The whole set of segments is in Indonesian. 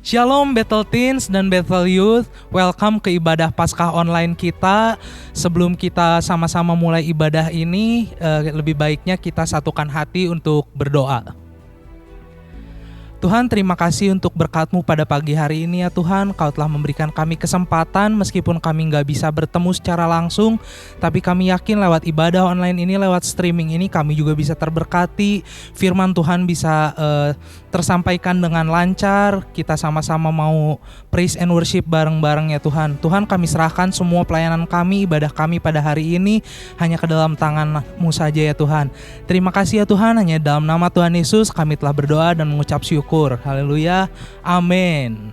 Shalom Bethel Teens dan Bethel Youth, welcome ke ibadah Paskah online kita. Sebelum kita sama-sama mulai ibadah ini, lebih baiknya kita satukan hati untuk berdoa. Tuhan, terima kasih untuk berkat-Mu pada pagi hari ini ya Tuhan. Kau telah memberikan kami kesempatan meskipun kami gak bisa bertemu secara langsung, tapi kami yakin lewat ibadah online ini, lewat streaming ini kami juga bisa terberkati. Firman Tuhan bisa tersampaikan dengan lancar. Kita sama-sama mau praise and worship bareng-bareng ya Tuhan. Tuhan, kami serahkan semua pelayanan kami, ibadah kami pada hari ini hanya ke dalam tangan-Mu saja ya Tuhan. Terima kasih ya Tuhan, hanya dalam nama Tuhan Yesus kami telah berdoa dan mengucap syukur. Haleluya, amin.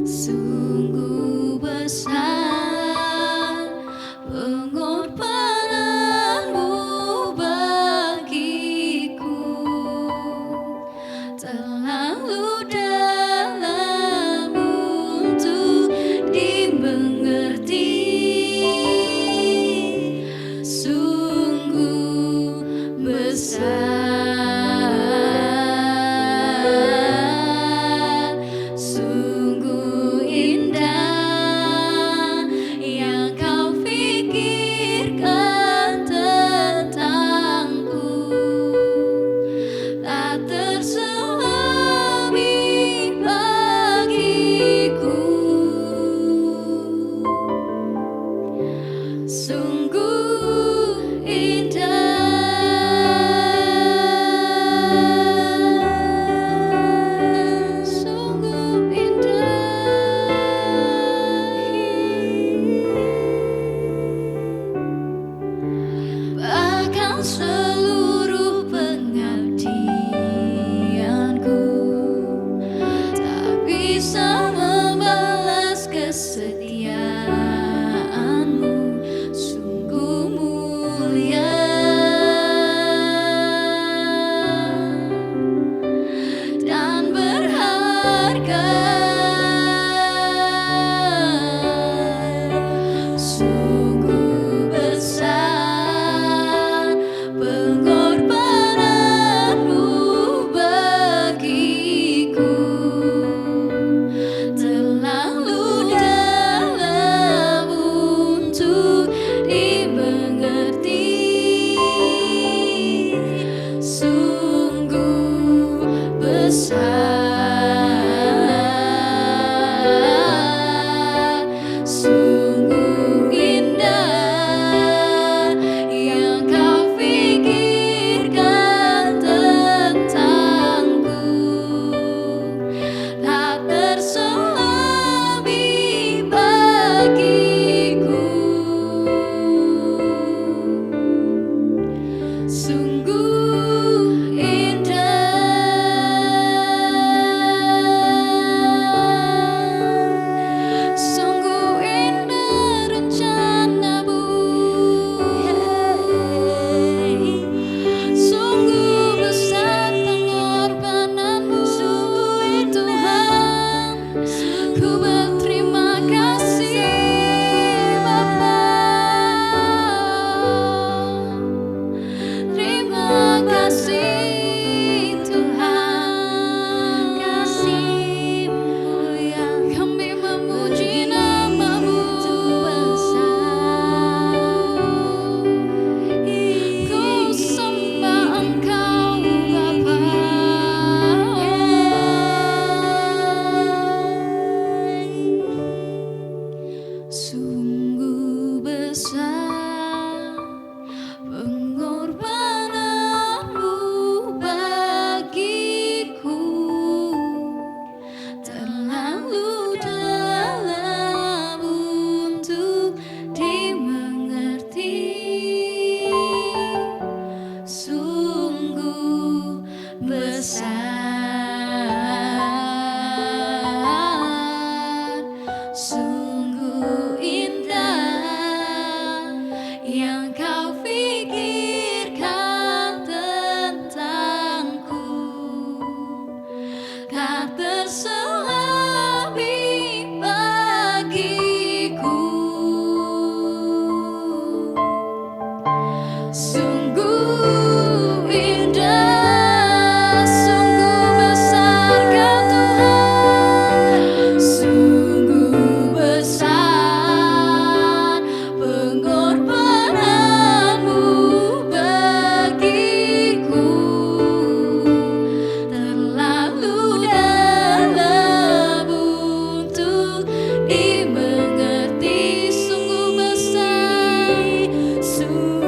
Sungguh besar Sungguh indah, sungguh besar Kau Tuhan, sungguh besar pengorbananmu bagiku, terlalu dalam untuk dimengerti. Sungguh besar, sungguh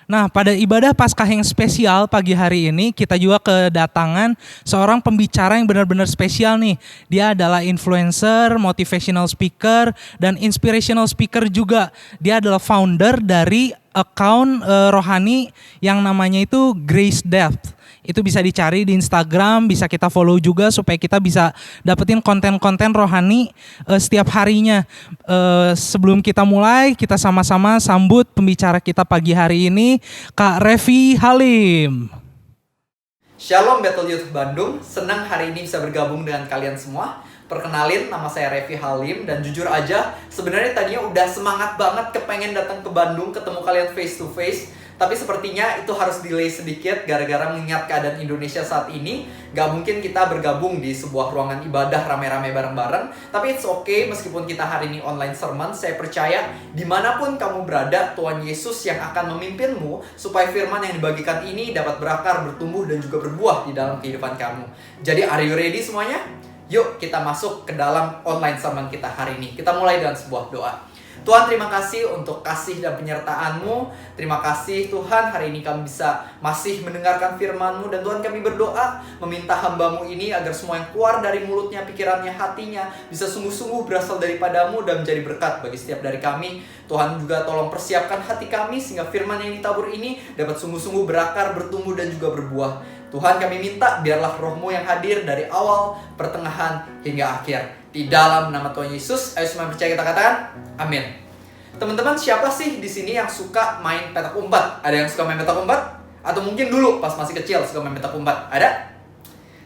Nah, pada ibadah Paskah yang spesial pagi hari ini, kita juga kedatangan seorang pembicara yang benar-benar spesial nih. Dia adalah influencer, motivational speaker, dan inspirational speaker juga. Dia adalah founder dari account rohani yang namanya itu Grace Depth. Itu bisa dicari di Instagram, bisa kita follow juga supaya kita bisa dapetin konten-konten rohani setiap harinya. Sebelum kita mulai, kita sama-sama sambut pembicara kita pagi hari ini, Kak Revi Halim. Shalom Battle Youth Bandung, senang hari ini bisa bergabung dengan kalian semua. Perkenalin, nama saya Revi Halim, dan jujur aja sebenarnya tadinya udah semangat banget kepengen datang ke Bandung ketemu kalian face to face. Tapi sepertinya itu harus delay sedikit gara-gara mengingat keadaan Indonesia saat ini. Gak mungkin kita bergabung di sebuah ruangan ibadah rame-rame bareng-bareng. Tapi it's okay meskipun kita hari ini online sermon. Saya percaya dimanapun kamu berada, Tuhan Yesus yang akan memimpinmu supaya firman yang dibagikan ini dapat berakar, bertumbuh, dan juga berbuah di dalam kehidupan kamu. Jadi are you ready semuanya? Yuk kita masuk ke dalam online sermon kita hari ini. Kita mulai dengan sebuah doa. Tuhan, terima kasih untuk kasih dan penyertaan-Mu. Terima kasih Tuhan, hari ini kami bisa masih mendengarkan firman-Mu. Dan Tuhan, kami berdoa meminta hamba-Mu ini agar semua yang keluar dari mulutnya, pikirannya, hatinya bisa sungguh-sungguh berasal daripada-Mu dan menjadi berkat bagi setiap dari kami. Tuhan juga tolong persiapkan hati kami sehingga firman yang ditabur ini dapat sungguh-sungguh berakar, bertumbuh, dan juga berbuah. Tuhan, kami minta biarlah Roh-Mu yang hadir dari awal, pertengahan, hingga akhir. Di dalam nama Tuhan Yesus, ayo semua percaya kita katakan, amin. Teman-teman, siapa sih di sini yang suka main petak umpet? Ada yang suka main petak umpet? Atau mungkin dulu pas masih kecil suka main petak umpet? Ada?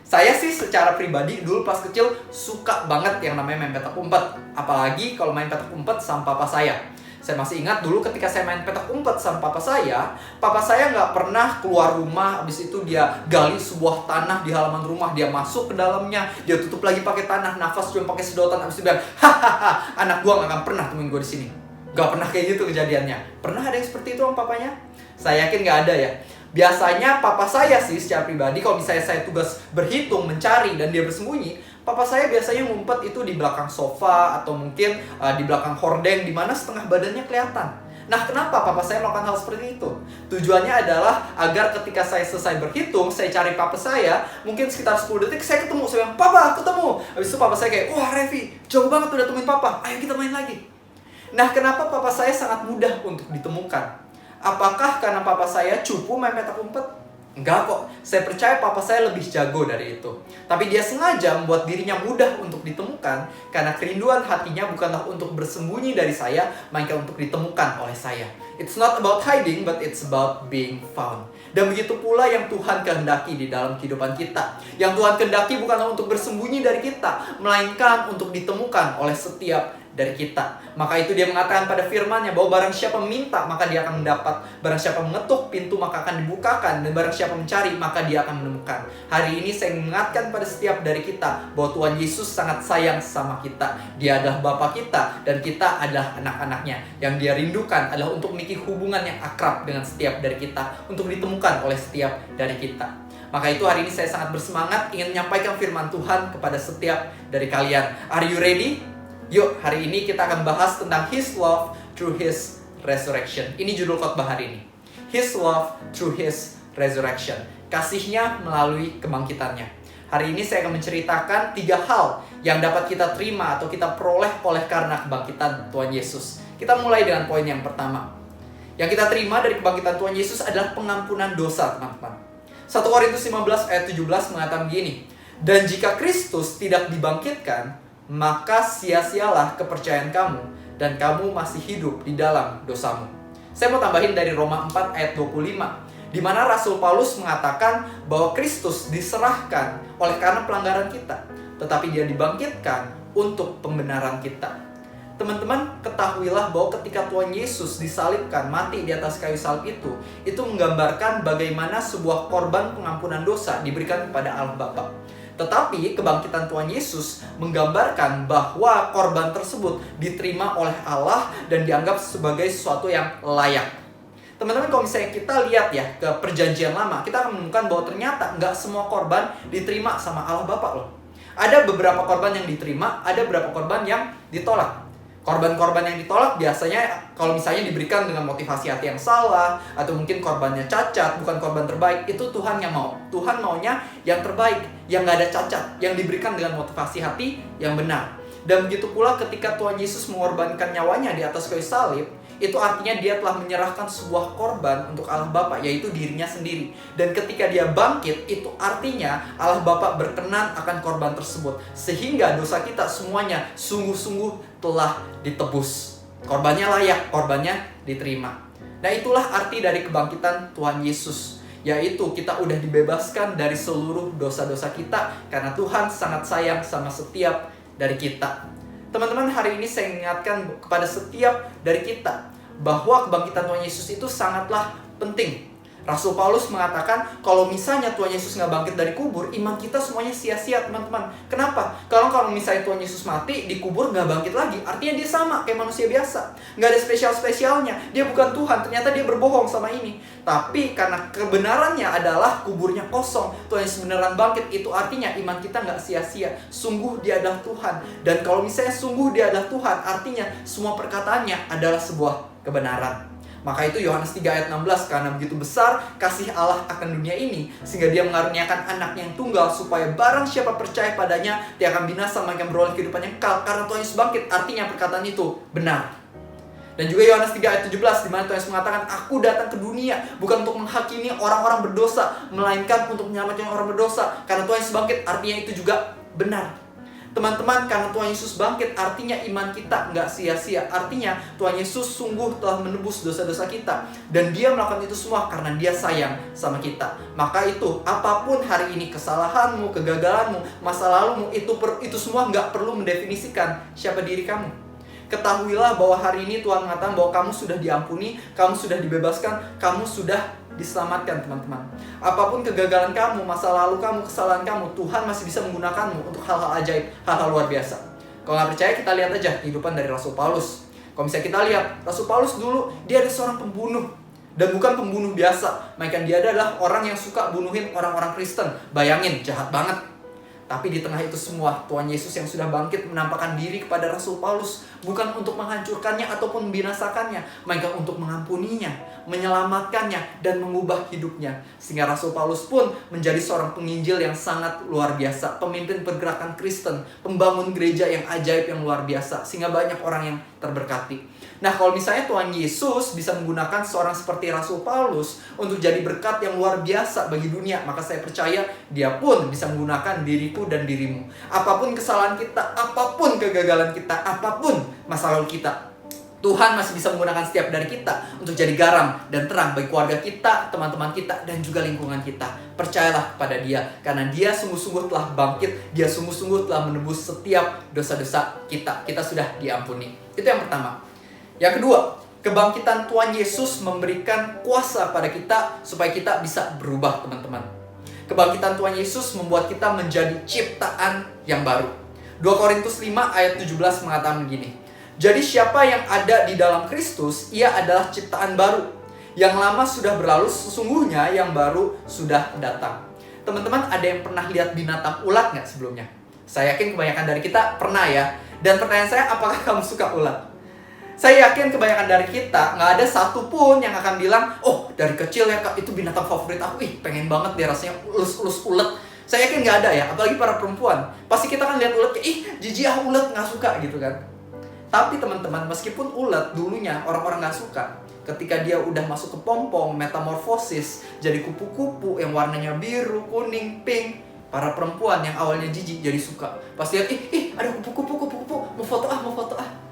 Saya sih secara pribadi dulu pas kecil suka banget yang namanya main petak umpet. Apalagi kalau main petak umpet sama papa saya. Saya masih ingat dulu ketika saya main petak umpet sama papa saya nggak pernah keluar rumah, habis itu dia gali sebuah tanah di halaman rumah, dia masuk ke dalamnya, dia tutup lagi pakai tanah, nafas cuma pakai sedotan, habis itu bilang, hahaha, anak gua nggak akan pernah temuin gua di sini. Gak pernah kayak gitu kejadiannya. Pernah ada yang seperti itu sama papanya? Saya yakin gak ada ya. Biasanya papa saya sih secara pribadi, kalau misalnya saya tugas berhitung, mencari, dan dia bersembunyi, papa saya biasanya ngumpet itu di belakang sofa atau mungkin di belakang hordeng di mana setengah badannya kelihatan. Nah, kenapa papa saya melakukan hal seperti itu? Tujuannya adalah agar ketika saya selesai berhitung, saya cari papa saya, mungkin sekitar 10 detik saya ketemu, saya bilang, "Papa, ketemu." Habis itu papa saya kayak, "Wah, Revi, jauh banget udah temuin papa. Ayo kita main lagi." Nah, kenapa papa saya sangat mudah untuk ditemukan? Apakah karena papa saya cupu main petak umpet? Enggak kok, saya percaya papa saya lebih jago dari itu. Tapi dia sengaja membuat dirinya mudah untuk ditemukan karena kerinduan hatinya bukanlah untuk bersembunyi dari saya, melainkan untuk ditemukan oleh saya. It's not about hiding, but it's about being found. Dan begitu pula yang Tuhan kehendaki di dalam kehidupan kita. Yang Tuhan kehendaki bukanlah untuk bersembunyi dari kita, melainkan untuk ditemukan oleh setiap dari kita. Maka itu dia mengatakan pada firman-Nya bahwa barang siapa minta maka dia akan mendapat, barang siapa mengetuk pintu maka akan dibukakan, dan barang siapa mencari maka dia akan menemukan. Hari ini saya mengingatkan pada setiap dari kita bahwa Tuhan Yesus sangat sayang sama kita. Dia adalah Bapa kita dan kita adalah anak-anaknya. Yang dia rindukan adalah untuk memiliki hubungan yang akrab dengan setiap dari kita, untuk ditemukan oleh setiap dari kita. Maka itu hari ini saya sangat bersemangat ingin menyampaikan firman Tuhan kepada setiap dari kalian. Are you ready? Yuk, hari ini kita akan bahas tentang His love through His resurrection. Ini judul khotbah hari ini. His love through His resurrection. Kasihnya melalui kebangkitannya. Hari ini saya akan menceritakan 3 hal yang dapat kita terima atau kita peroleh oleh karena kebangkitan Tuhan Yesus. Kita mulai dengan poin yang pertama. Yang kita terima dari kebangkitan Tuhan Yesus adalah pengampunan dosa, teman-teman. 1 Korintus 15 ayat 17 mengatakan begini, "Dan jika Kristus tidak dibangkitkan, maka sia-sialah kepercayaan kamu, dan kamu masih hidup di dalam dosamu." Saya mau tambahin dari Roma 4 ayat 25, di mana Rasul Paulus mengatakan bahwa Kristus diserahkan oleh karena pelanggaran kita, tetapi dia dibangkitkan untuk pembenaran kita. Teman-teman, ketahuilah bahwa ketika Tuhan Yesus disalibkan, mati di atas kayu salib itu menggambarkan bagaimana sebuah korban pengampunan dosa diberikan kepada Allah Bapa. Tetapi kebangkitan Tuhan Yesus menggambarkan bahwa korban tersebut diterima oleh Allah dan dianggap sebagai sesuatu yang layak. Teman-teman, kalau misalnya kita lihat ya ke perjanjian lama, kita akan menemukan bahwa ternyata nggak semua korban diterima sama Allah Bapa loh. Ada beberapa korban yang diterima, ada beberapa korban yang ditolak. Korban-korban yang ditolak biasanya kalau misalnya diberikan dengan motivasi hati yang salah, atau mungkin korbannya cacat, bukan korban terbaik, itu Tuhan yang mau. Tuhan maunya yang terbaik, yang gak ada cacat, yang diberikan dengan motivasi hati yang benar. Dan begitu pula ketika Tuhan Yesus mengorbankan nyawanya di atas kayu salib, itu artinya dia telah menyerahkan sebuah korban untuk Allah Bapa, yaitu dirinya sendiri. Dan ketika dia bangkit, itu artinya Allah Bapa berkenan akan korban tersebut, sehingga dosa kita semuanya sungguh-sungguh telah ditebus. Korbannya layak, korbannya diterima. Nah, itulah arti dari kebangkitan Tuhan Yesus, yaitu kita udah dibebaskan dari seluruh dosa-dosa kita, karena Tuhan sangat sayang sama setiap dari kita. Teman-teman, hari ini saya ingatkan kepada setiap dari kita bahwa kebangkitan Tuhan Yesus itu sangatlah penting. Rasul Paulus mengatakan kalau misalnya Tuhan Yesus nggak bangkit dari kubur, iman kita semuanya sia-sia, teman-teman. Kenapa? Kalau misalnya Tuhan Yesus mati, dikubur nggak bangkit lagi, artinya dia sama kayak manusia biasa. Nggak ada spesial-spesialnya. Dia bukan Tuhan, ternyata dia berbohong sama ini. Tapi karena kebenarannya adalah kuburnya kosong, Tuhan Yesus beneran bangkit, itu artinya iman kita nggak sia-sia. Sungguh dia adalah Tuhan. Dan kalau misalnya sungguh dia adalah Tuhan, artinya semua perkataannya adalah sebuah kebenaran. Maka itu Yohanes 3 ayat 16, karena begitu besar kasih Allah akan dunia ini, sehingga dia mengaruniakan anaknya yang tunggal, supaya barang siapa percaya padanya dia akan binasa, melainkan beroleh kehidupan yang kekal. Karena Tuhan Yesus bangkit, artinya perkataan itu benar. Dan juga Yohanes 3 ayat 17, di mana Tuhan Yesus mengatakan, aku datang ke dunia bukan untuk menghakimi orang-orang berdosa, melainkan untuk menyelamatkan orang berdosa. Karena Tuhan Yesus bangkit, artinya itu juga benar. Teman-teman, karena Tuhan Yesus bangkit, artinya iman kita nggak sia-sia. Artinya Tuhan Yesus sungguh telah menebus dosa-dosa kita. Dan dia melakukan itu semua karena dia sayang sama kita. Maka itu, apapun hari ini kesalahanmu, kegagalanmu, masa lalumu, itu semua nggak perlu mendefinisikan siapa diri kamu. Ketahuilah bahwa hari ini Tuhan mengatakan bahwa kamu sudah diampuni, kamu sudah dibebaskan, kamu sudah diselamatkan, teman-teman. Apapun kegagalan kamu, masa lalu kamu, kesalahan kamu, Tuhan masih bisa menggunakanmu untuk hal-hal ajaib, hal-hal luar biasa. Kalau nggak percaya, kita lihat aja kehidupan dari Rasul Paulus. Kalau misalnya kita lihat, Rasul Paulus dulu, dia adalah seorang pembunuh. Dan bukan pembunuh biasa, melainkan dia adalah orang yang suka bunuhin orang-orang Kristen. Bayangin, jahat banget. Tapi di tengah itu semua, Tuhan Yesus yang sudah bangkit menampakkan diri kepada Rasul Paulus, bukan untuk menghancurkannya ataupun membinasakannya, melainkan untuk mengampuninya, menyelamatkannya, dan mengubah hidupnya. Sehingga Rasul Paulus pun menjadi seorang penginjil yang sangat luar biasa, pemimpin pergerakan Kristen, pembangun gereja yang ajaib yang luar biasa, sehingga banyak orang yang terberkati. Nah, kalau misalnya Tuhan Yesus bisa menggunakan seorang seperti Rasul Paulus untuk jadi berkat yang luar biasa bagi dunia, maka saya percaya dia pun bisa menggunakan diriku dan dirimu. Apapun kesalahan kita, apapun kegagalan kita, apapun masa lalu kita, Tuhan masih bisa menggunakan setiap dari kita untuk jadi garam dan terang bagi keluarga kita, teman-teman kita, dan juga lingkungan kita. Percayalah kepada dia, karena dia sungguh-sungguh telah bangkit, dia sungguh-sungguh telah menebus setiap dosa-dosa kita. Kita sudah diampuni. Itu yang pertama. Yang kedua, kebangkitan Tuhan Yesus memberikan kuasa pada kita supaya kita bisa berubah, teman-teman. Kebangkitan Tuhan Yesus membuat kita menjadi ciptaan yang baru. 2 Korintus 5 ayat 17 mengatakan begini, jadi siapa yang ada di dalam Kristus, ia adalah ciptaan baru. Yang lama sudah berlalu, sesungguhnya yang baru sudah datang. Teman-teman, ada yang pernah lihat binatang ulat nggak sebelumnya? Saya yakin kebanyakan dari kita pernah ya. Dan pertanyaan saya, apakah kamu suka ulat? Saya yakin kebanyakan dari kita nggak ada satupun yang akan bilang, oh dari kecil ya kak, itu binatang favorit aku, pengen banget dia rasanya ulus-ulus ulet. Saya yakin nggak ada ya, apalagi para perempuan. Pasti kita kan lihat ulet kayak, jijik ulet, nggak suka gitu kan. Tapi teman-teman, meskipun ulet dulunya orang-orang nggak suka, ketika dia udah masuk ke pompong, metamorfosis, jadi kupu-kupu yang warnanya biru, kuning, pink, para perempuan yang awalnya jijik jadi suka. Pasti lihat, ada kupu-kupu, mau foto ah.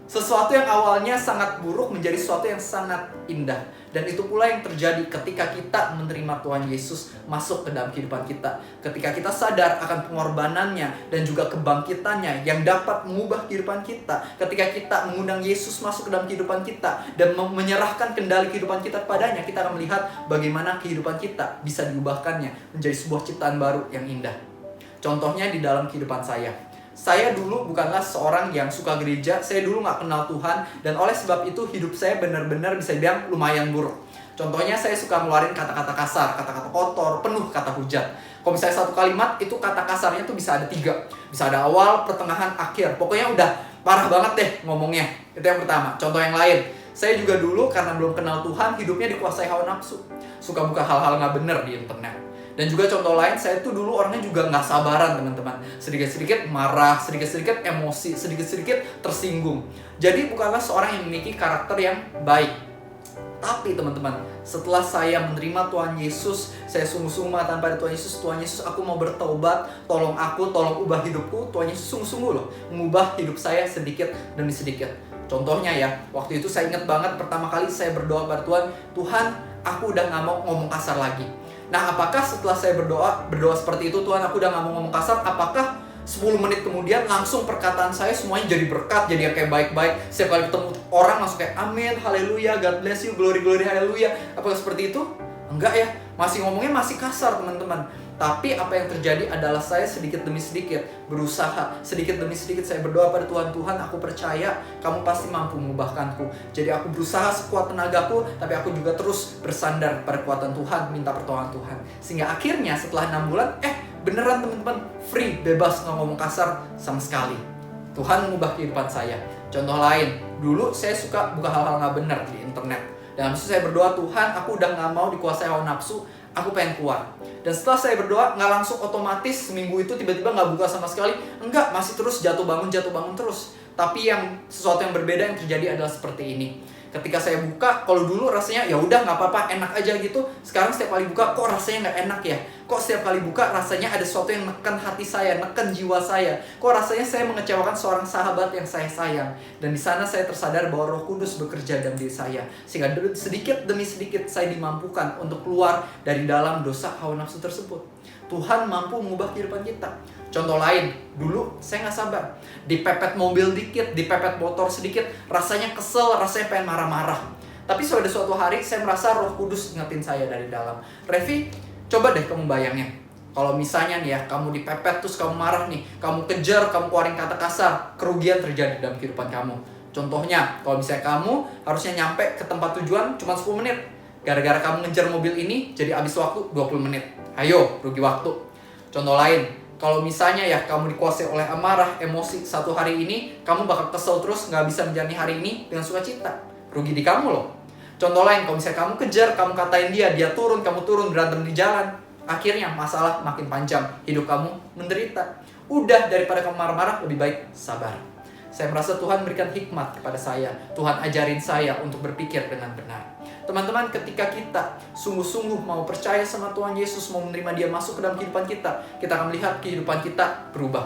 Sesuatu yang awalnya sangat buruk menjadi sesuatu yang sangat indah. Dan itu pula yang terjadi ketika kita menerima Tuhan Yesus masuk ke dalam kehidupan kita. Ketika kita sadar akan pengorbanannya dan juga kebangkitannya yang dapat mengubah kehidupan kita. Ketika kita mengundang Yesus masuk ke dalam kehidupan kita dan menyerahkan kendali kehidupan kita kepadanya, kita akan melihat bagaimana kehidupan kita bisa diubahkannya menjadi sebuah ciptaan baru yang indah. Contohnya di dalam kehidupan saya. Saya dulu bukanlah seorang yang suka gereja, saya dulu gak kenal Tuhan, dan oleh sebab itu hidup saya benar-benar bisa dibilang lumayan buruk. Contohnya saya suka ngeluarin kata-kata kasar, kata-kata kotor, penuh kata hujat. Kalau misalnya satu kalimat, itu kata kasarnya tuh bisa ada 3. Bisa ada awal, pertengahan, akhir. Pokoknya udah Parah banget deh ngomongnya. Itu yang pertama. Contoh yang lain, saya juga dulu karena belum kenal Tuhan, hidupnya dikuasai hawa nafsu. Suka buka hal-hal nggak bener di internet. Dan juga contoh lain, saya tuh dulu orangnya juga nggak sabaran teman-teman. Sedikit-sedikit marah, sedikit-sedikit emosi, sedikit-sedikit tersinggung. Jadi bukanlah seorang yang memiliki karakter yang baik. Tapi teman-teman, setelah saya menerima Tuhan Yesus, saya sungguh-sungguh mengatakan pada Tuhan Yesus, aku mau bertobat, tolong ubah hidupku. Tuhan Yesus sungguh-sungguh loh, mengubah hidup saya sedikit demi sedikit. Contohnya ya, waktu itu saya ingat banget pertama kali saya berdoa pada Tuhan, Tuhan, aku udah gak mau ngomong kasar lagi. Nah, apakah setelah saya berdoa seperti itu, Tuhan, aku udah gak mau ngomong kasar, apakah 10 menit kemudian langsung perkataan saya semuanya jadi berkat, jadi yang kayak baik-baik. Setiap kali ketemu orang langsung kayak amin, haleluya, God bless you, glory, haleluya. Apakah seperti itu? Enggak ya, masih ngomongnya masih kasar teman-teman. Tapi apa yang terjadi adalah saya sedikit demi sedikit berusaha, sedikit demi sedikit saya berdoa pada Tuhan, Tuhan aku percaya kamu pasti mampu mengubahkanku. Jadi aku berusaha sekuat tenagaku, tapi aku juga terus bersandar pada kekuatan Tuhan, minta pertolongan Tuhan. Sehingga akhirnya setelah 6 bulan, beneran teman-teman, free, bebas, nggak ngomong kasar sama sekali. Tuhan mengubah kehidupan saya. Contoh lain, dulu saya suka buka hal-hal nggak benar di internet. Dan habis itu saya berdoa, Tuhan, aku udah nggak mau dikuasai hawa nafsu, aku pengen keluar. Dan setelah saya berdoa, nggak langsung otomatis seminggu itu tiba-tiba nggak buka sama sekali. Enggak, masih terus jatuh bangun terus. Tapi sesuatu yang berbeda yang terjadi adalah seperti ini. Ketika saya buka, kalau dulu rasanya ya udah nggak apa-apa, enak aja gitu. Sekarang setiap kali buka, kok rasanya nggak enak ya? Kok setiap kali buka rasanya ada sesuatu yang neken hati saya, neken jiwa saya. Kok rasanya saya mengecewakan seorang sahabat yang saya sayang. Dan di sana saya tersadar bahwa Roh Kudus bekerja dalam diri saya. Sehingga sedikit demi sedikit saya dimampukan untuk keluar dari dalam dosa hawa nafsu tersebut. Tuhan mampu mengubah kehidupan kita. Contoh lain, dulu saya nggak sabar. Dipepet mobil dikit, dipepet motor sedikit, rasanya kesel, rasanya pengen marah-marah. Tapi suatu hari saya merasa Roh Kudus ingetin saya dari dalam. Revi, coba deh kamu bayangin. Kalau misalnya nih ya, kamu dipepet terus kamu marah nih, kamu kejar, kamu keluarin kata kasar, kerugian terjadi dalam kehidupan kamu. Contohnya, kalau misalnya kamu harusnya nyampe ke tempat tujuan cuma 10 menit. Gara-gara kamu ngejar mobil ini, jadi habis waktu 20 menit. Ayo, rugi waktu. Contoh lain, kalau misalnya ya kamu dikuasai oleh amarah, emosi satu hari ini, kamu bakal kesel terus, nggak bisa menjalani hari ini dengan sukacita. Rugi di kamu loh. Contoh lain, kalau misalnya kamu kejar, kamu katain dia turun, kamu turun, berantem di jalan. Akhirnya masalah makin panjang, hidup kamu menderita. Udah, daripada kamu marah-marah, lebih baik sabar. Saya merasa Tuhan berikan hikmat kepada saya. Tuhan ajarin saya untuk berpikir dengan benar. Teman-teman, ketika kita sungguh-sungguh mau percaya sama Tuhan Yesus, mau menerima Dia masuk ke dalam kehidupan kita akan melihat kehidupan kita berubah.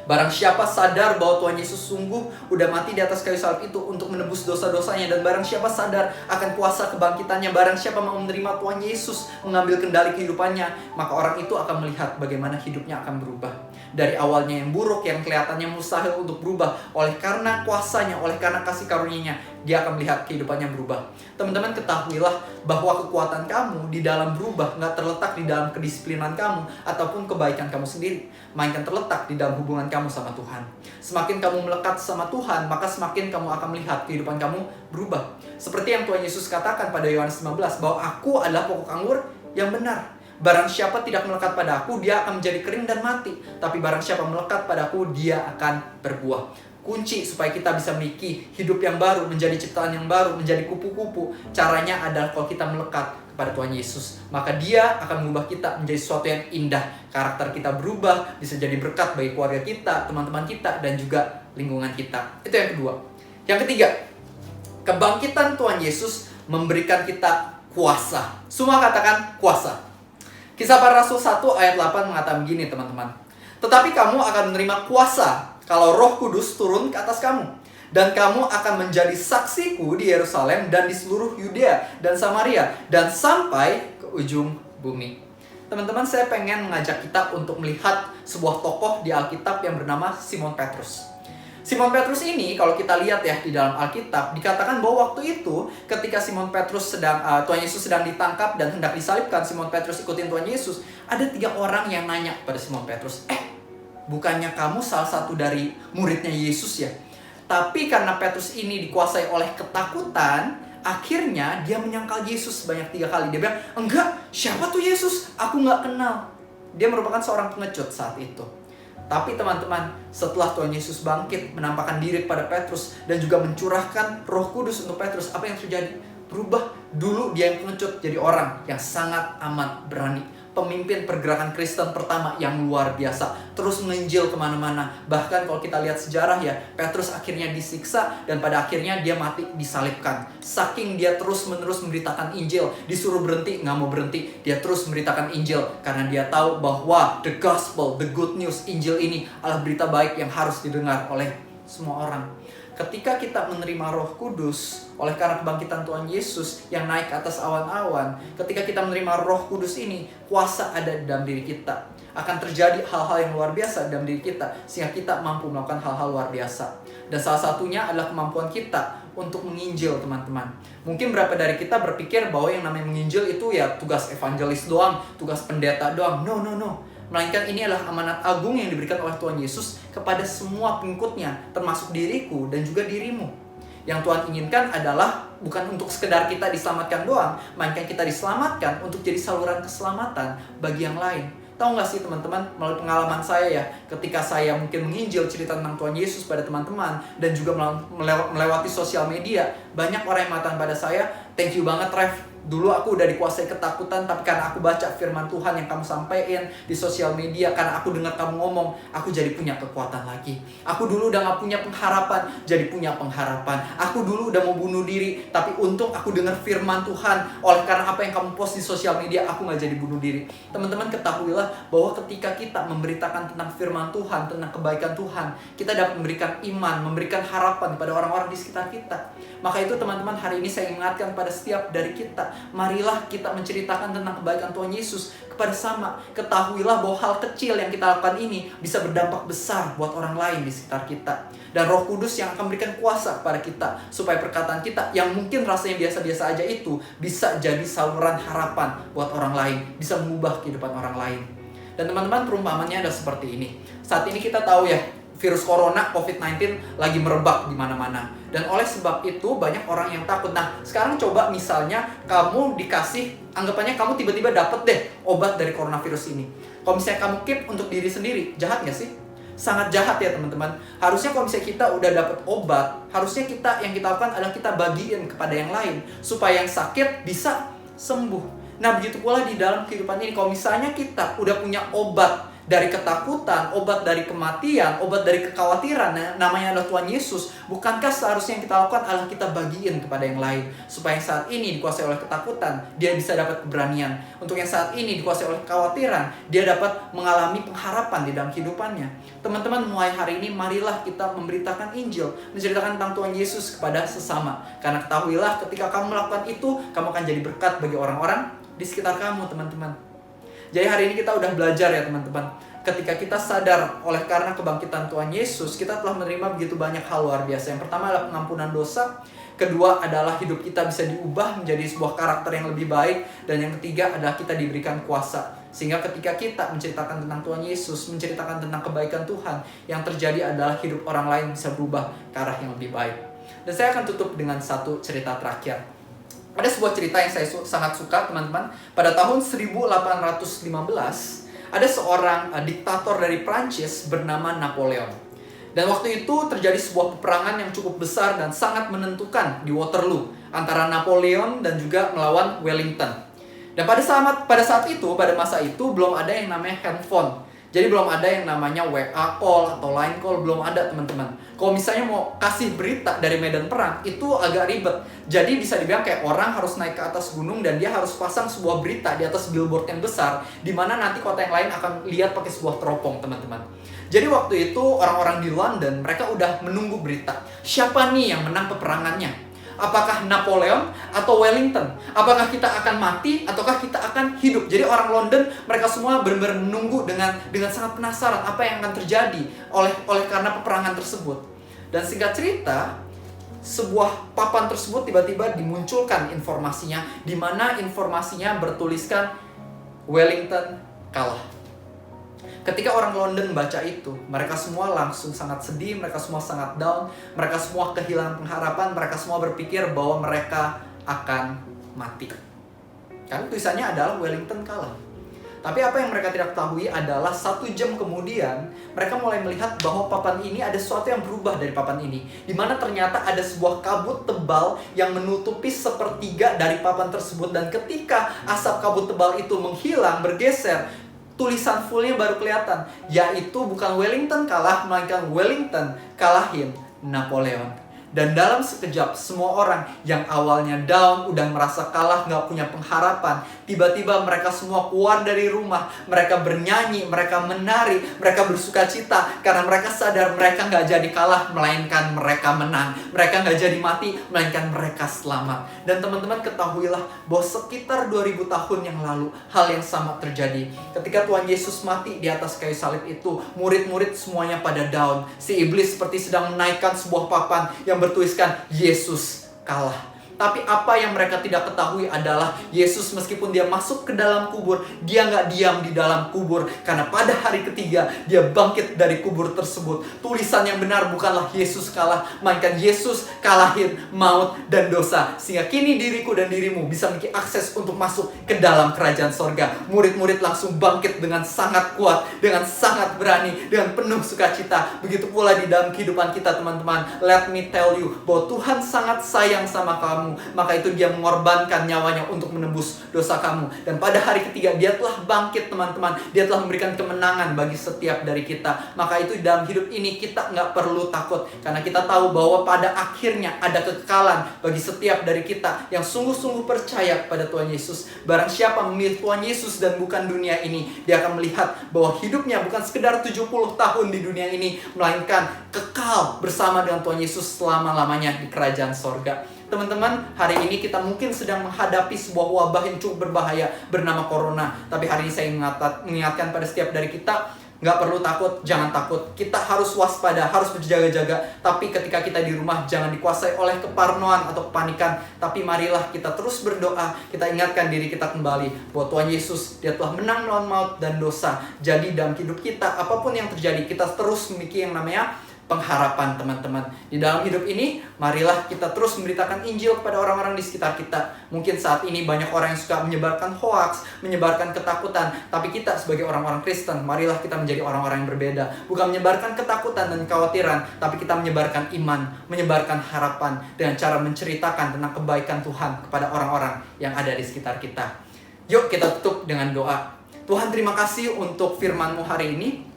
Barang siapa sadar bahwa Tuhan Yesus sungguh udah mati di atas kayu salib itu untuk menebus dosa-dosanya, dan barang siapa sadar akan kuasa kebangkitannya, barang siapa mau menerima Tuhan Yesus mengambil kendali kehidupannya, maka orang itu akan melihat bagaimana hidupnya akan berubah. Dari awalnya yang buruk, yang kelihatannya mustahil untuk berubah, oleh karena kuasanya, oleh karena kasih karunia-Nya, dia akan melihat kehidupannya berubah. Teman-teman, ketahuilah bahwa kekuatan kamu di dalam berubah nggak terletak di dalam kedisiplinan kamu ataupun kebaikan kamu sendiri, melainkan terletak di dalam hubungan kamu sama Tuhan. Semakin kamu melekat sama Tuhan, maka semakin kamu akan melihat kehidupan kamu berubah. Seperti yang Tuhan Yesus katakan pada Yohanes 15, bahwa aku adalah pokok anggur yang benar. Barang siapa tidak melekat pada aku, dia akan menjadi kering dan mati. Tapi barang siapa melekat pada aku, dia akan berbuah. Kunci supaya kita bisa memiliki hidup yang baru, menjadi ciptaan yang baru, menjadi kupu-kupu, caranya adalah kalau kita melekat kepada Tuhan Yesus. Maka Dia akan mengubah kita menjadi sesuatu yang indah. Karakter kita berubah, bisa jadi berkat bagi keluarga kita, teman-teman kita, dan juga lingkungan kita. Itu yang kedua. Yang ketiga, kebangkitan Tuhan Yesus memberikan kita kuasa. Semua katakan kuasa. Kisah Para Rasul 1 ayat 8 mengatakan begini, teman-teman. Tetapi kamu akan menerima kuasa kalau Roh Kudus turun ke atas kamu. Dan kamu akan menjadi saksiku di Yerusalem dan di seluruh Yudea dan Samaria dan sampai ke ujung bumi. Teman-teman, saya pengen mengajak kita untuk melihat sebuah tokoh di Alkitab yang bernama Simon Petrus. Simon Petrus ini, kalau kita lihat ya di dalam Alkitab, dikatakan bahwa waktu itu ketika Simon Petrus Tuhan Yesus sedang ditangkap dan hendak disalibkan, Simon Petrus ikutin Tuhan Yesus. Ada 3 orang yang nanya pada Simon Petrus, bukannya kamu salah satu dari muridnya Yesus ya? Tapi karena Petrus ini dikuasai oleh ketakutan, akhirnya dia menyangkal Yesus sebanyak 3 kali. Dia bilang, enggak, siapa tuh Yesus? Aku nggak kenal. Dia merupakan seorang pengecut saat itu. Tapi teman-teman, setelah Tuhan Yesus bangkit, menampakkan diri kepada Petrus dan juga mencurahkan Roh Kudus untuk Petrus, apa yang terjadi? Berubah. Dulu dia yang pengecut jadi orang yang sangat amat berani. Pemimpin pergerakan Kristen pertama yang luar biasa, terus menginjil kemana-mana. Bahkan kalau kita lihat sejarah ya, Petrus akhirnya disiksa dan pada akhirnya dia mati disalibkan. Saking dia terus-menerus memberitakan Injil, disuruh berhenti, nggak mau berhenti. Dia terus memberitakan Injil karena dia tahu bahwa the gospel, the good news, Injil ini adalah berita baik yang harus didengar oleh semua orang. Ketika kita menerima Roh Kudus oleh karena kebangkitan Tuhan Yesus yang naik ke atas awan-awan, ketika kita menerima Roh Kudus ini, kuasa ada di dalam diri kita. Akan terjadi hal-hal yang luar biasa dalam diri kita sehingga kita mampu melakukan hal-hal luar biasa. Dan salah satunya adalah kemampuan kita untuk menginjil, teman-teman. Mungkin berapa dari kita berpikir bahwa yang namanya menginjil itu ya tugas evangelis doang, tugas pendeta doang. No. Melainkan ini adalah amanat agung yang diberikan oleh Tuhan Yesus kepada semua pengikutnya, termasuk diriku dan juga dirimu. Yang Tuhan inginkan adalah bukan untuk sekedar kita diselamatkan doang, melainkan kita diselamatkan untuk jadi saluran keselamatan bagi yang lain. Tahu nggak sih teman-teman, melalui pengalaman saya ya, ketika saya mungkin menginjil cerita tentang Tuhan Yesus pada teman-teman, dan juga melewati sosial media, banyak orang yang mengatakan pada saya, thank you banget Rev, dulu aku udah dikuasai ketakutan, tapi karena aku baca firman Tuhan yang kamu sampaikan di sosial media, karena aku dengar kamu ngomong, aku jadi punya kekuatan lagi. Aku dulu udah gak punya pengharapan, jadi punya pengharapan. Aku dulu udah mau bunuh diri, tapi untung aku dengar firman Tuhan. Oleh karena apa yang kamu post di sosial media, aku gak jadi bunuh diri. Teman-teman ketahuilah bahwa ketika kita memberitakan tentang firman Tuhan, tentang kebaikan Tuhan, kita dapat memberikan iman, memberikan harapan kepada orang-orang di sekitar kita. Maka itu teman-teman, hari ini saya ingatkan pada setiap dari kita, marilah kita menceritakan tentang kebaikan Tuhan Yesus kepada sama. Ketahuilah bahwa hal kecil yang kita lakukan ini bisa berdampak besar buat orang lain di sekitar kita. Dan Roh Kudus yang akan memberikan kuasa kepada kita, supaya perkataan kita yang mungkin rasanya biasa-biasa aja itu bisa jadi saluran harapan buat orang lain, bisa mengubah kehidupan orang lain. Dan teman-teman, perumpamannya adalah seperti ini. Saat ini kita tahu ya, virus corona COVID-19 lagi merebak di mana-mana. Dan oleh sebab itu banyak orang yang takut. Nah, sekarang coba misalnya kamu dikasih, anggapannya kamu tiba-tiba dapet deh obat dari coronavirus ini. Kalau misalnya kamu keep untuk diri sendiri, jahat nggak sih? Sangat jahat ya teman-teman. Harusnya kalau misalnya kita udah dapet obat, harusnya yang kita lakukan adalah kita bagiin kepada yang lain, supaya yang sakit bisa sembuh. Nah, begitu pula di dalam kehidupan ini, kalau misalnya kita udah punya obat dari ketakutan, obat dari kematian, obat dari kekhawatiran, namanya adalah Tuhan Yesus. Bukankah seharusnya yang kita lakukan adalah kita bagiin kepada yang lain, supaya yang saat ini dikuasai oleh ketakutan, dia bisa dapat keberanian. Untuk yang saat ini dikuasai oleh kekhawatiran, dia dapat mengalami pengharapan di dalam kehidupannya. Teman-teman, mulai hari ini marilah kita memberitakan Injil, menceritakan tentang Tuhan Yesus kepada sesama. Karena ketahuilah ketika kamu melakukan itu, kamu akan jadi berkat bagi orang-orang di sekitar kamu, teman-teman. Jadi hari ini kita udah belajar ya teman-teman. Ketika kita sadar oleh karena kebangkitan Tuhan Yesus, kita telah menerima begitu banyak hal luar biasa. Yang pertama adalah pengampunan dosa. Kedua adalah hidup kita bisa diubah menjadi sebuah karakter yang lebih baik. Dan yang ketiga adalah kita diberikan kuasa. Sehingga ketika kita menceritakan tentang Tuhan Yesus, menceritakan tentang kebaikan Tuhan, yang terjadi adalah hidup orang lain bisa berubah ke arah yang lebih baik. Dan saya akan tutup dengan satu cerita terakhir. Ada sebuah cerita yang saya sangat suka, teman-teman. Pada tahun 1815, ada seorang diktator dari Prancis bernama Napoleon. Dan waktu itu terjadi sebuah peperangan yang cukup besar dan sangat menentukan di Waterloo antara Napoleon dan juga melawan Wellington. Dan pada saat itu, pada masa itu belum ada yang namanya handphone. Jadi belum ada yang namanya WA call atau line call, belum ada teman-teman. Kalau misalnya mau kasih berita dari medan perang, itu agak ribet. Jadi bisa dibilang kayak orang harus naik ke atas gunung dan dia harus pasang sebuah berita di atas billboard yang besar, di mana nanti kota yang lain akan lihat pakai sebuah teropong, teman-teman. Jadi waktu itu orang-orang di London, mereka udah menunggu berita. Siapa nih yang menang peperangannya? Apakah Napoleon atau Wellington? Apakah kita akan mati ataukah kita akan hidup? Jadi orang London, mereka semua benar-benar menunggu dengan sangat penasaran apa yang akan terjadi oleh karena peperangan tersebut. Dan singkat cerita, sebuah papan tersebut tiba-tiba dimunculkan informasinya, di mana informasinya bertuliskan Wellington kalah. Ketika orang London baca itu, mereka semua langsung sangat sedih, mereka semua sangat down, mereka semua kehilangan pengharapan, mereka semua berpikir bahwa mereka akan mati. Karena tulisannya adalah Wellington kalah. Tapi apa yang mereka tidak ketahui adalah 1 jam kemudian mereka mulai melihat bahwa papan ini ada sesuatu yang berubah dari papan ini, di mana ternyata ada sebuah kabut tebal yang menutupi sepertiga dari papan tersebut. Dan ketika asap kabut tebal itu menghilang, bergeser, tulisan fullnya baru kelihatan, yaitu bukan Wellington kalah, melainkan Wellington kalahin Napoleon. Dan dalam sekejap, semua orang yang awalnya down, udah merasa kalah, gak punya pengharapan, tiba-tiba mereka semua keluar dari rumah. Mereka bernyanyi, mereka menari, mereka bersuka cita, karena mereka sadar mereka gak jadi kalah, melainkan mereka menang. Mereka gak jadi mati, melainkan mereka selamat. Dan teman-teman ketahuilah bahwa sekitar 2000 tahun yang lalu, hal yang sama terjadi. Ketika Tuhan Yesus mati di atas kayu salib itu, murid-murid semuanya pada down. Si iblis seperti sedang menaikkan sebuah papan yang bertuliskan Yesus kalah. Tapi apa yang mereka tidak ketahui adalah Yesus meskipun dia masuk ke dalam kubur, dia nggak diam di dalam kubur. Karena pada hari ketiga dia bangkit dari kubur tersebut. Tulisan yang benar bukanlah Yesus kalah, melainkan Yesus kalahin maut dan dosa. Sehingga kini diriku dan dirimu bisa memiliki akses untuk masuk ke dalam kerajaan sorga. Murid-murid langsung bangkit dengan sangat kuat, dengan sangat berani, dengan penuh sukacita. Begitu pula di dalam kehidupan kita teman-teman. Let me tell you bahwa Tuhan sangat sayang sama kamu. Maka itu dia mengorbankan nyawanya untuk menebus dosa kamu. Dan pada hari ketiga dia telah bangkit teman-teman. Dia telah memberikan kemenangan bagi setiap dari kita. Maka itu dalam hidup ini kita nggak perlu takut. Karena kita tahu bahwa pada akhirnya ada kekekalan bagi setiap dari kita yang sungguh-sungguh percaya pada Tuhan Yesus. Barang siapa memilih Tuhan Yesus dan bukan dunia ini, dia akan melihat bahwa hidupnya bukan sekedar 70 tahun di dunia ini, melainkan kekal bersama dengan Tuhan Yesus selama-lamanya di kerajaan sorga. Teman-teman, hari ini kita mungkin sedang menghadapi sebuah wabah yang cukup berbahaya bernama Corona. Tapi hari ini saya mengingatkan pada setiap dari kita, nggak perlu takut, jangan takut. Kita harus waspada, harus berjaga-jaga. Tapi ketika kita di rumah, jangan dikuasai oleh keparnoan atau kepanikan. Tapi marilah kita terus berdoa, kita ingatkan diri kita kembali bahwa Tuhan Yesus, dia telah menang melawan maut dan dosa. Jadi dalam hidup kita, apapun yang terjadi, kita terus memiliki yang namanya pengharapan teman-teman. Di dalam hidup ini, marilah kita terus memberitakan Injil kepada orang-orang di sekitar kita. Mungkin saat ini banyak orang yang suka menyebarkan hoaks, menyebarkan ketakutan. Tapi kita sebagai orang-orang Kristen, marilah kita menjadi orang-orang yang berbeda. Bukan menyebarkan ketakutan dan kekhawatiran, tapi kita menyebarkan iman, menyebarkan harapan dengan cara menceritakan tentang kebaikan Tuhan kepada orang-orang yang ada di sekitar kita. Yuk kita tutup dengan doa. Tuhan, terima kasih untuk firman-Mu hari ini.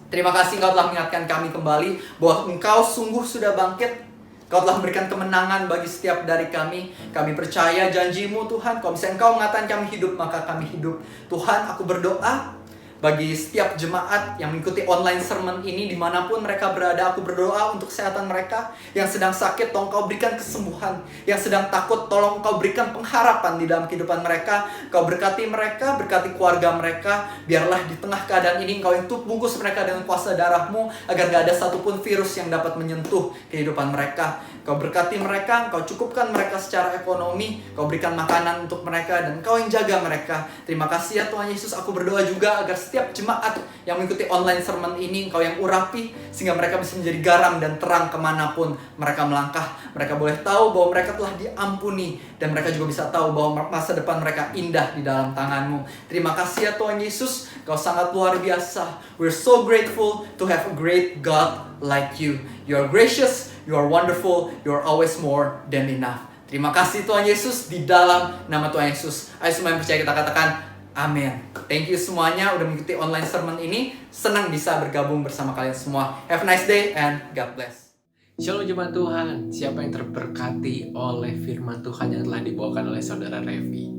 Terima kasih Engkau telah mengingatkan kami kembali bahwa Engkau sungguh sudah bangkit. Engkau telah memberikan kemenangan bagi setiap dari kami. Kami percaya janji-Mu Tuhan. Kalau misalnya Engkau mengatakan kami hidup, maka kami hidup. Tuhan, aku berdoa bagi setiap jemaat yang mengikuti online sermon ini dimanapun mereka berada. Aku berdoa untuk kesehatan mereka. Yang sedang sakit, tolong Kau berikan kesembuhan. Yang sedang takut, tolong Kau berikan pengharapan di dalam kehidupan mereka. Kau berkati mereka, berkati keluarga mereka. Biarlah di tengah keadaan ini Engkau yang bungkus mereka dengan kuasa darah-Mu, agar gak ada satupun virus yang dapat menyentuh kehidupan mereka. Kau berkati mereka, Kau cukupkan mereka secara ekonomi, Kau berikan makanan untuk mereka, dan Kau yang jaga mereka. Terima kasih ya Tuhan Yesus. Aku berdoa juga agar setiap jemaat yang mengikuti online sermon ini Engkau yang urapi, sehingga mereka bisa menjadi garam dan terang kemanapun mereka melangkah. Mereka boleh tahu bahwa mereka telah diampuni, dan mereka juga bisa tahu bahwa masa depan mereka indah di dalam tangan-Mu. Terima kasih ya Tuhan Yesus. Kau sangat luar biasa. We're so grateful to have a great God like You. You are gracious, You are wonderful, You are always more than enough. Terima kasih Tuhan Yesus, di dalam nama Tuhan Yesus. Ayo semua yang percaya kita katakan amin. Thank you semuanya udah mengikuti online sermon ini. Senang bisa bergabung bersama kalian semua. Have a nice day and God bless. Shalom jemaat Tuhan. Siapa yang terberkati oleh firman Tuhan yang telah dibawakan oleh Saudara Revi?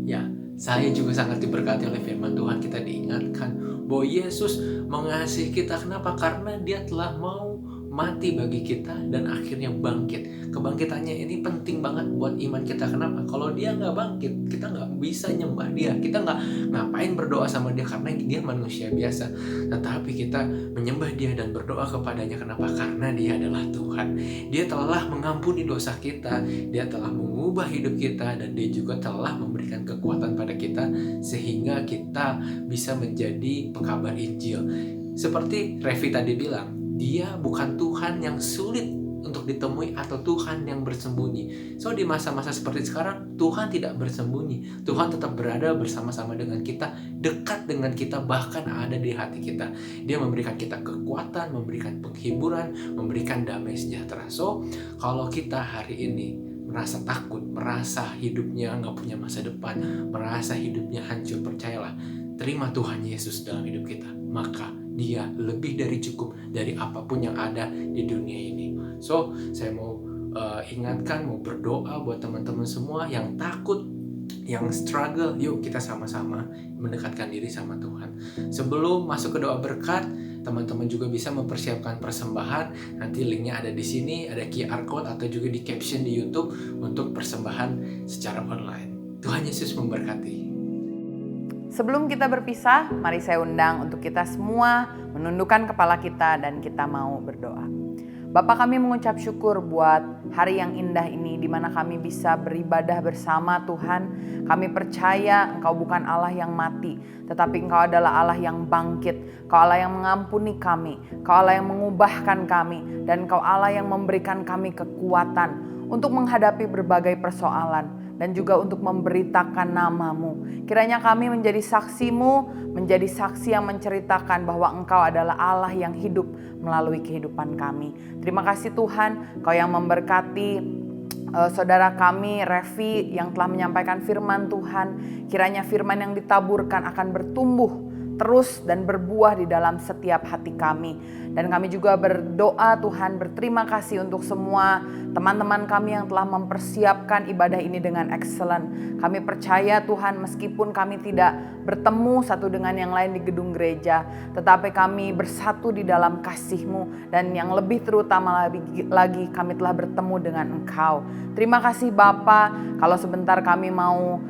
Ya, saya juga sangat diberkati oleh firman Tuhan. Kita diingatkan bahwa Yesus mengasihi kita. Kenapa? Karena Dia telah mau mati bagi kita dan akhirnya bangkit. Kebangkitannya ini penting banget buat iman kita. Kenapa? Kalau Dia nggak bangkit, kita nggak bisa nyembah Dia. Kita nggak ngapain berdoa sama Dia, karena Dia manusia biasa. Tetapi kita menyembah Dia dan berdoa kepadanya. Kenapa? Karena Dia adalah Tuhan. Dia telah mengampuni dosa kita, Dia telah mengubah hidup kita, dan Dia juga telah memberikan kekuatan pada kita sehingga kita bisa menjadi pekabar Injil. Seperti Revi tadi bilang, Dia bukan Tuhan yang sulit untuk ditemui atau Tuhan yang bersembunyi. So di masa-masa seperti sekarang, Tuhan tidak bersembunyi. Tuhan tetap berada bersama-sama dengan kita, dekat dengan kita, bahkan ada di hati kita. Dia memberikan kita kekuatan, memberikan penghiburan, memberikan damai sejahtera. So kalau kita hari ini merasa takut, merasa hidupnya nggak punya masa depan, merasa hidupnya hancur, percayalah, terima Tuhan Yesus dalam hidup kita. Maka Dia lebih dari cukup dari apapun yang ada di dunia ini. So, saya mau ingatkan, mau berdoa buat teman-teman semua yang takut, yang struggle. Yuk kita sama-sama mendekatkan diri sama Tuhan. Sebelum masuk ke doa berkat, teman-teman juga bisa mempersiapkan persembahan. Nanti linknya ada di sini, ada QR code atau juga di caption di YouTube untuk persembahan secara online. Tuhan Yesus memberkati. Sebelum kita berpisah, mari saya undang untuk kita semua menundukkan kepala kita dan kita mau berdoa. Bapa, kami mengucap syukur buat hari yang indah ini di mana kami bisa beribadah bersama Tuhan. Kami percaya Engkau bukan Allah yang mati, tetapi Engkau adalah Allah yang bangkit. Engkau Allah yang mengampuni kami, Engkau Allah yang mengubahkan kami, dan Engkau Allah yang memberikan kami kekuatan untuk menghadapi berbagai persoalan dan juga untuk memberitakan nama-Mu. Kiranya kami menjadi saksi-Mu, menjadi saksi yang menceritakan bahwa Engkau adalah Allah yang hidup melalui kehidupan kami. Terima kasih Tuhan, Engkau yang memberkati saudara kami Revi yang telah menyampaikan firman Tuhan. Kiranya firman yang ditaburkan akan bertumbuh terus dan berbuah di dalam setiap hati kami. Dan kami juga berdoa Tuhan, berterima kasih untuk semua teman-teman kami yang telah mempersiapkan ibadah ini dengan excellent. Kami percaya Tuhan, meskipun kami tidak bertemu satu dengan yang lain di gedung gereja, tetapi kami bersatu di dalam kasih-Mu, dan yang lebih terutama lagi kami telah bertemu dengan Engkau. Terima kasih Bapa, kalau sebentar kami mau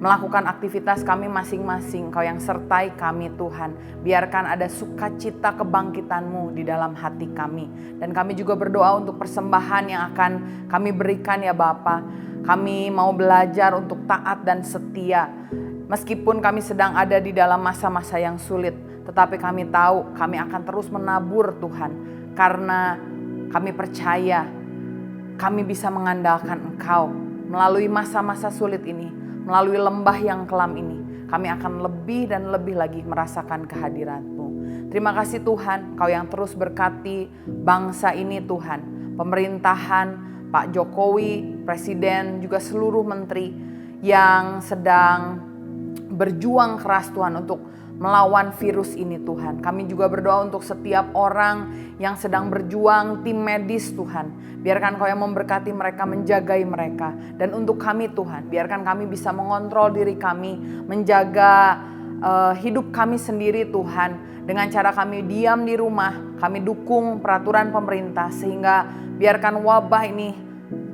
melakukan aktivitas kami masing-masing, Kau yang sertai kami Tuhan. Biarkan ada sukacita kebangkitan-Mu di dalam hati kami. Dan kami juga berdoa untuk persembahan yang akan kami berikan ya Bapa. Kami mau belajar untuk taat dan setia. Meskipun kami sedang ada di dalam masa-masa yang sulit, tetapi kami tahu kami akan terus menabur Tuhan. Karena kami percaya kami bisa mengandalkan Engkau melalui masa-masa sulit ini. Melalui lembah yang kelam ini, kami akan lebih dan lebih lagi merasakan kehadiran-Mu. Terima kasih Tuhan, Kau yang terus berkati bangsa ini Tuhan. Pemerintahan, Pak Jokowi, Presiden, juga seluruh menteri yang sedang berjuang keras Tuhan untuk melawan virus ini Tuhan. Kami juga berdoa untuk setiap orang yang sedang berjuang, tim medis Tuhan. Biarkan Kau yang memberkati mereka, menjagai mereka. Dan untuk kami Tuhan, biarkan kami bisa mengontrol diri kami, menjaga hidup kami sendiri Tuhan. Dengan cara kami diam di rumah, kami dukung peraturan pemerintah sehingga biarkan wabah ini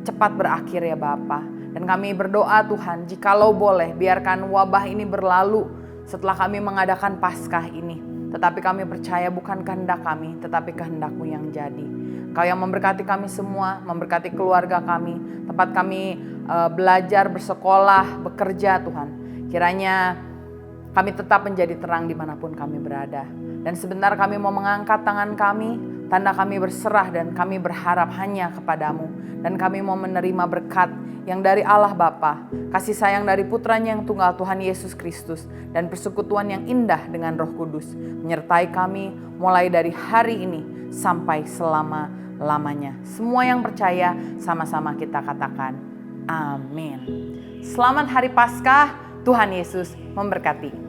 cepat berakhir ya Bapa. Dan kami berdoa Tuhan, jikalau boleh biarkan wabah ini berlalu setelah kami mengadakan Paskah ini. Tetapi kami percaya bukan kehendak kami, tetapi kehendak-Mu yang jadi. Kau yang memberkati kami semua, memberkati keluarga kami, tempat kami belajar, bersekolah, bekerja Tuhan. Kiranya kami tetap menjadi terang dimanapun kami berada. Dan sebentar kami mau mengangkat tangan kami, tanda kami berserah dan kami berharap hanya kepadamu. Dan kami mau menerima berkat yang dari Allah Bapa, kasih sayang dari Putranya yang tunggal Tuhan Yesus Kristus, dan persekutuan yang indah dengan Roh Kudus menyertai kami mulai dari hari ini sampai selama-lamanya. Semua yang percaya sama-sama kita katakan amin. Selamat Hari Paskah, Tuhan Yesus memberkati.